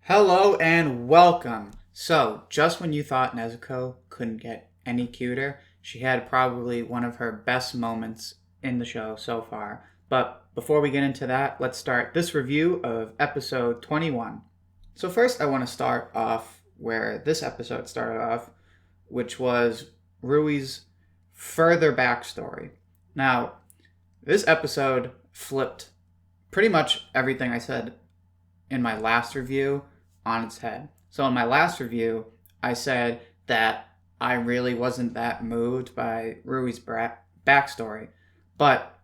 Hello and welcome. So, just when you thought Nezuko couldn't get any cuter, she had probably one of her best moments in the show so far. But before we get into that, let's start this review of episode 21. So, first, I want to start off where this episode started off, which was Rui's further backstory. Now, this episode flipped pretty much everything I said in my last review on its head. So in my last review, I said that I really wasn't that moved by Rui's backstory. But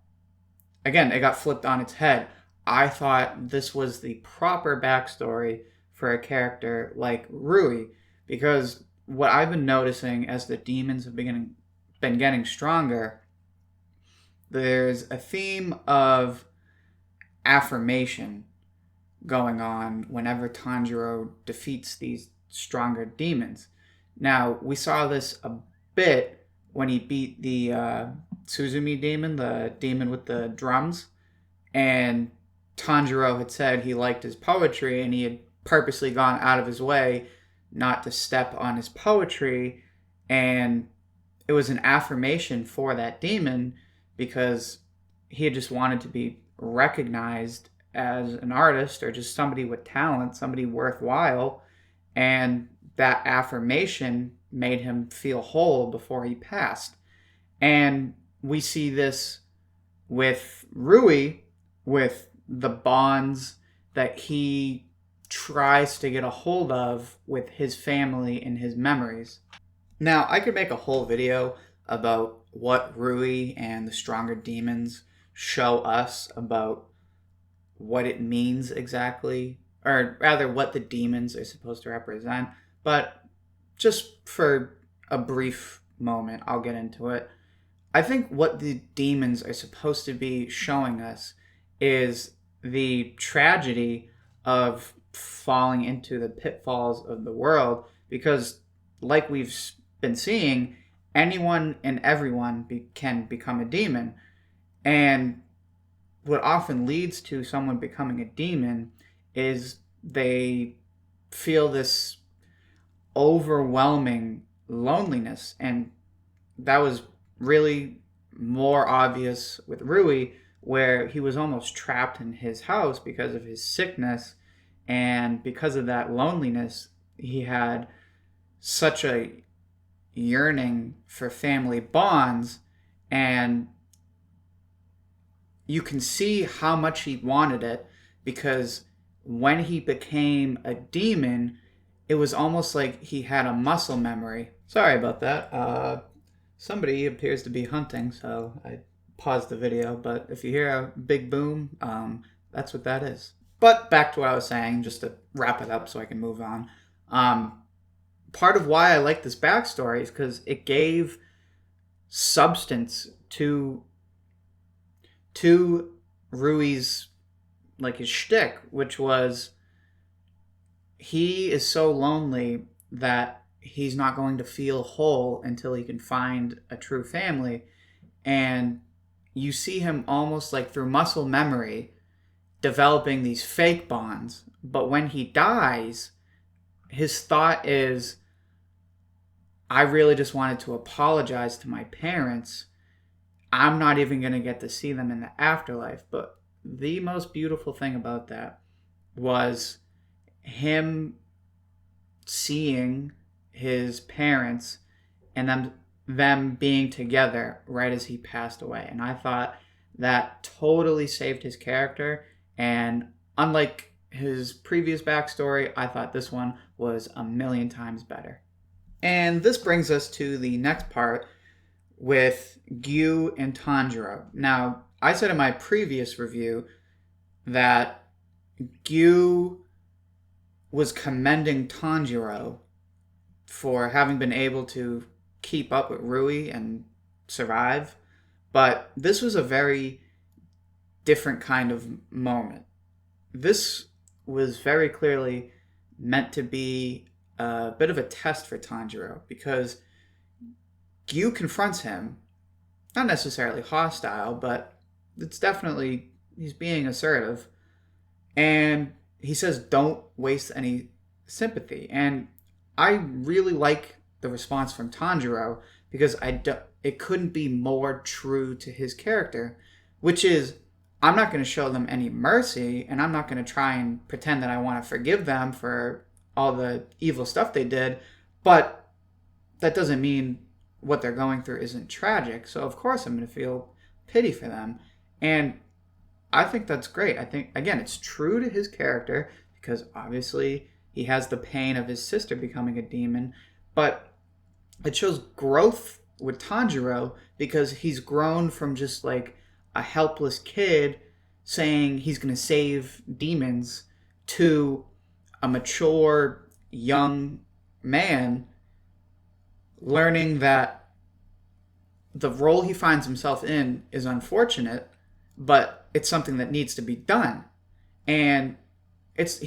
again, it got flipped on its head. I thought this was the proper backstory for a character like Rui, because what I've been noticing as the demons have been getting stronger, there's a theme of affirmation going on whenever Tanjiro defeats these stronger demons. Now, we saw this a bit when he beat the Suzumi demon, the demon with the drums, and Tanjiro had said he liked his poetry and he had purposely gone out of his way not to step on his poetry, and it was an affirmation for that demon because he had just wanted to be recognized as an artist or just somebody with talent, somebody worthwhile, and that affirmation made him feel whole before he passed. And we see this with Rui, with the bonds that he tries to get a hold of with his family and his memories. Now, I could make a whole video about what Rui and the stronger demons show us about what it means exactly, or rather what the demons are supposed to represent. But just for a brief moment, I'll get into it. I think what the demons are supposed to be showing us is the tragedy of falling into the pitfalls of the world, because like we've been seeing, anyone and everyone can become a demon. And what often leads to someone becoming a demon is they feel this overwhelming loneliness. And that was really more obvious with Rui, where he was almost trapped in his house because of his sickness. And because of that loneliness, he had such a yearning for family bonds, and you can see how much he wanted it, because when he became a demon, it was almost like he had a muscle memory. Sorry about that. Somebody appears to be hunting, so I paused the video, but if you hear a big boom, that's what that is. But back to what I was saying, just to wrap it up so I can move on. Part of why I like this backstory is because it gave substance to Rui's, like, his shtick, which was he is so lonely that he's not going to feel whole until he can find a true family. And you see him almost like through muscle memory developing these fake bonds. But when he dies, his thought is, I really just wanted to apologize to my parents. I'm not even going to get to see them in the afterlife. But the most beautiful thing about that was him seeing his parents and them being together right as he passed away. And I thought that totally saved his character. And unlike his previous backstory, I thought this one was a million times better. And this brings us to the next part with Giyu and Tanjiro. Now, I said in my previous review that Giyu was commending Tanjiro for having been able to keep up with Rui and survive. But this was a very different kind of moment. This was very clearly meant to be a bit of a test for Tanjiro, because Giyu confronts him, not necessarily hostile, but it's definitely, he's being assertive. And he says, don't waste any sympathy. And I really like the response from Tanjiro because it couldn't be more true to his character, which is, I'm not going to show them any mercy, and I'm not going to try and pretend that I want to forgive them for all the evil stuff they did, but that doesn't mean what they're going through isn't tragic. So of course I'm going to feel pity for them. And I think that's great. I think, again, it's true to his character because obviously he has the pain of his sister becoming a demon, but it shows growth with Tanjiro because he's grown from just like a helpless kid saying he's going to save demons to a mature young man learning that the role he finds himself in is unfortunate, but it's something that needs to be done. And it's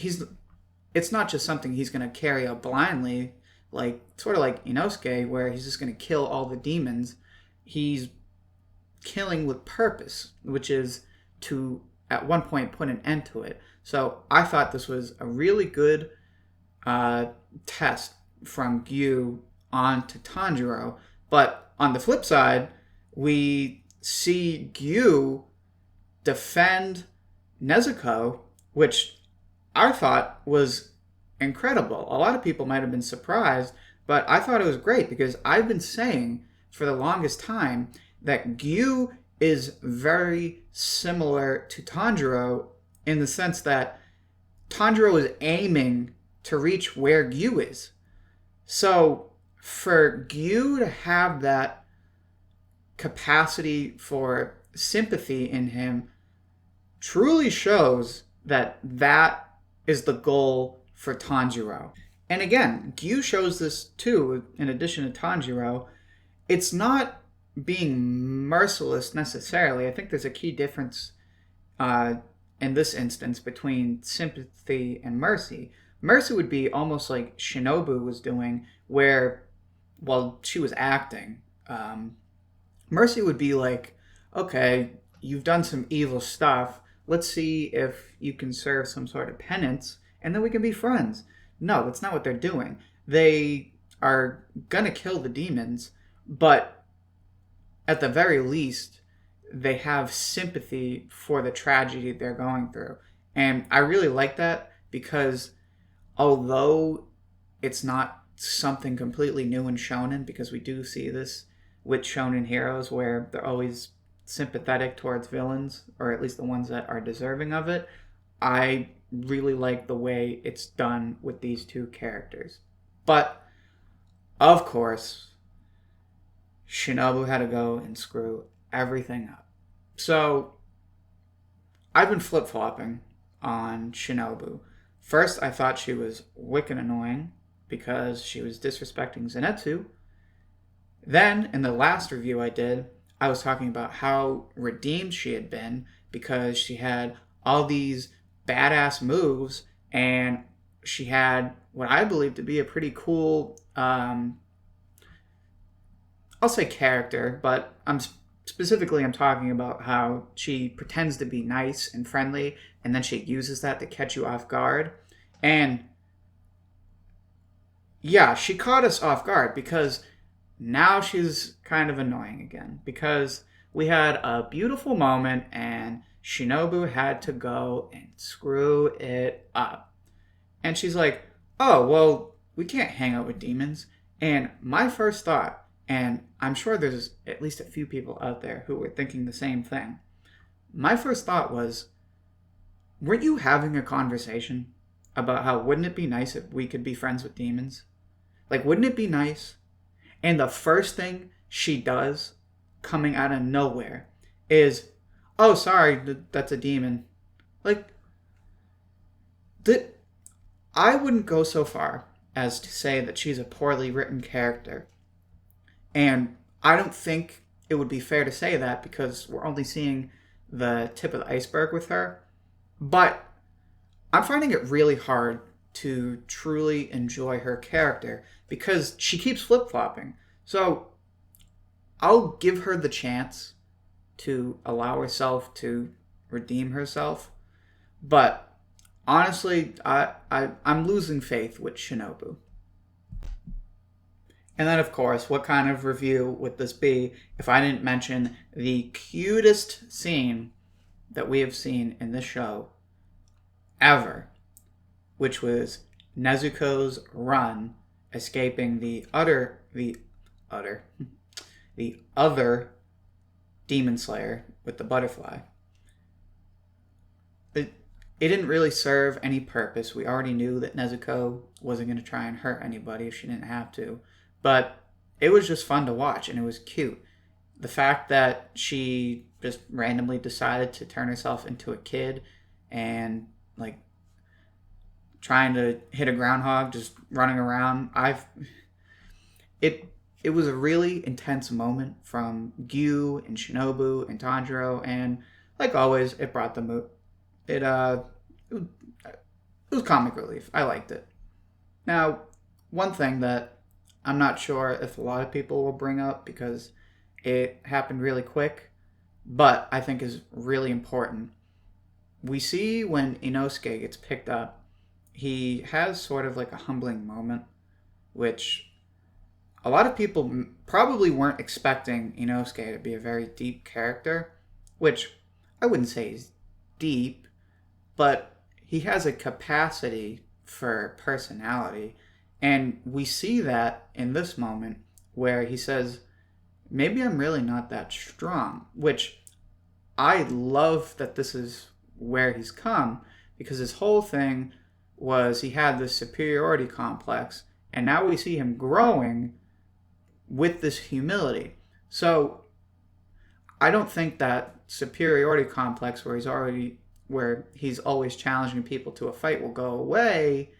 not just something he's going to carry out blindly, like sort of like Inosuke, where he's just going to kill all the demons. He's killing with purpose, which is to at one point put an end to it. So I thought this was a really good test from Giyu on to Tanjiro. But on the flip side, we see Giyu defend Nezuko, which I thought was incredible. A lot of people might have been surprised, but I thought it was great because I've been saying for the longest time that Giyu is very similar to Tanjiro in the sense that Tanjiro is aiming to reach where Giyu is. So for Giyu to have that capacity for sympathy in him truly shows that that is the goal for Tanjiro. And again, Giyu shows this too, in addition to Tanjiro. It's not being merciless necessarily. I think there's a key difference in this instance between sympathy and mercy. Mercy would be almost like Shinobu was doing, where, while she was acting, mercy would be like, okay, you've done some evil stuff. Let's see if you can serve some sort of penance, and then we can be friends. No, that's not what they're doing. They are going to kill the demons, but at the very least, they have sympathy for the tragedy they're going through. And I really like that because although it's not something completely new in Shonen, because we do see this with Shonen heroes where they're always sympathetic towards villains, or at least the ones that are deserving of it, I really like the way it's done with these two characters. But, of course, Shinobu had to go and screw everything up. So, I've been flip-flopping on Shinobu. First, I thought she was wicked annoying because she was disrespecting Zenitsu. Then, in the last review I did, I was talking about how redeemed she had been because she had all these badass moves and she had what I believe to be a pretty cool, I'll say character, but I'm talking about how she pretends to be nice and friendly and then she uses that to catch you off guard. And yeah, she caught us off guard because now she's kind of annoying again because we had a beautiful moment and Shinobu had to go and screw it up. And she's like, oh, well, we can't hang out with demons. And my first thought, and I'm sure there's at least a few people out there who were thinking the same thing. My first thought was, weren't you having a conversation about how wouldn't it be nice if we could be friends with demons? Like, wouldn't it be nice? And the first thing she does, coming out of nowhere, is, oh, sorry, that's a demon. Like, I wouldn't go so far as to say that she's a poorly written character. And I don't think it would be fair to say that because we're only seeing the tip of the iceberg with her. But I'm finding it really hard to truly enjoy her character because she keeps flip-flopping. So I'll give her the chance to allow herself to redeem herself. But honestly, I'm losing faith with Shinobu. And then, of course, what kind of review would this be if I didn't mention the cutest scene that we have seen in this show ever, which was Nezuko's run escaping the other demon slayer with the butterfly. It didn't really serve any purpose. We already knew that Nezuko wasn't going to try and hurt anybody if she didn't have to. But it was just fun to watch, and it was cute. The fact that she just randomly decided to turn herself into a kid and, like, trying to hit a groundhog, just running around. It was a really intense moment from Giyu and Shinobu and Tanjiro, and like always, it brought the mood. It was comic relief. I liked it. Now, one thing that I'm not sure if a lot of people will bring up because it happened really quick, but I think is really important. We see when Inosuke gets picked up, he has sort of like a humbling moment, which a lot of people probably weren't expecting Inosuke to be a very deep character, which I wouldn't say is deep, but he has a capacity for personality. And we see that in this moment where he says, maybe I'm really not that strong, which I love that this is where he's come, because his whole thing was he had this superiority complex, and now we see him growing with this humility. So I don't think that superiority complex where he's always challenging people to a fight will go away,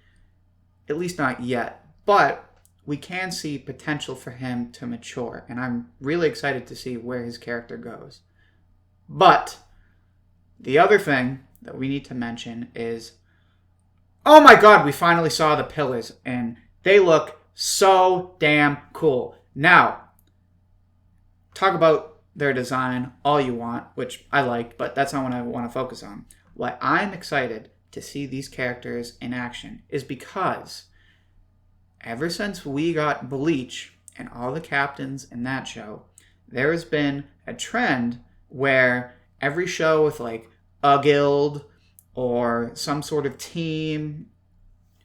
at least not yet. But we can see potential for him to mature, and I'm really excited to see where his character goes. But the other thing that we need to mention is, oh my god, we finally saw the pillars, and they look so damn cool. Now, talk about their design all you want, which I liked, but that's not what I want to focus on. Why I'm excited to see these characters in action is because ever since we got Bleach and all the captains in that show, there has been a trend where every show with like a guild or some sort of team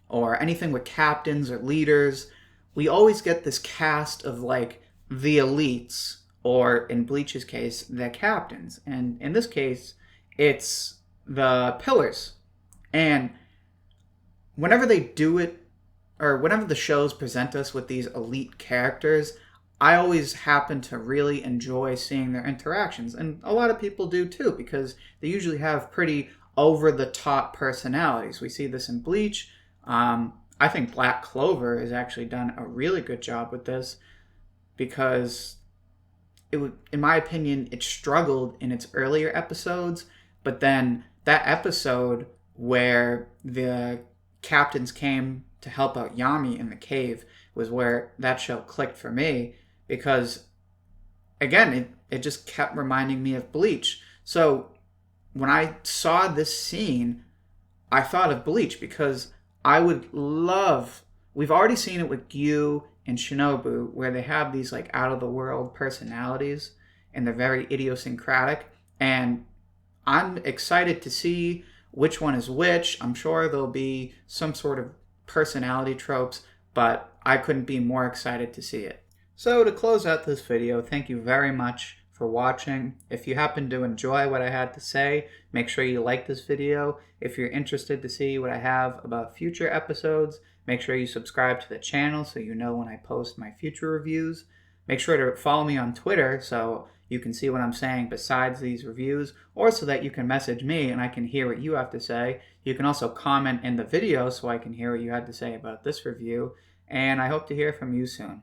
or anything with captains or leaders, we always get this cast of like the elites, or in Bleach's case, the captains. And in this case, it's the pillars. And whenever they do it, or whenever the shows present us with these elite characters, I always happen to really enjoy seeing their interactions. And a lot of people do too, because they usually have pretty over-the-top personalities. We see this in Bleach. I think Black Clover has actually done a really good job with this, because in my opinion, it struggled in its earlier episodes, but then that episode where the captains came to help out Yami in the cave was where that show clicked for me, because again, it just kept reminding me of Bleach. So when I saw this scene, I thought of Bleach, because I would love, we've already seen it with Giyu and Shinobu, where they have these like out of the world personalities and they're very idiosyncratic, and I'm excited to see which one is which. I'm sure there'll be some sort of personality tropes, but I couldn't be more excited to see it. So to close out this video, thank you very much for watching. If you happen to enjoy what I had to say, make sure you like this video. If you're interested to see what I have about future episodes, make sure you subscribe to the channel so you know when I post my future reviews. Make sure to follow me on Twitter so you can see what I'm saying besides these reviews, or so that you can message me and I can hear what you have to say. You can also comment in the video so I can hear what you had to say about this review, and I hope to hear from you soon.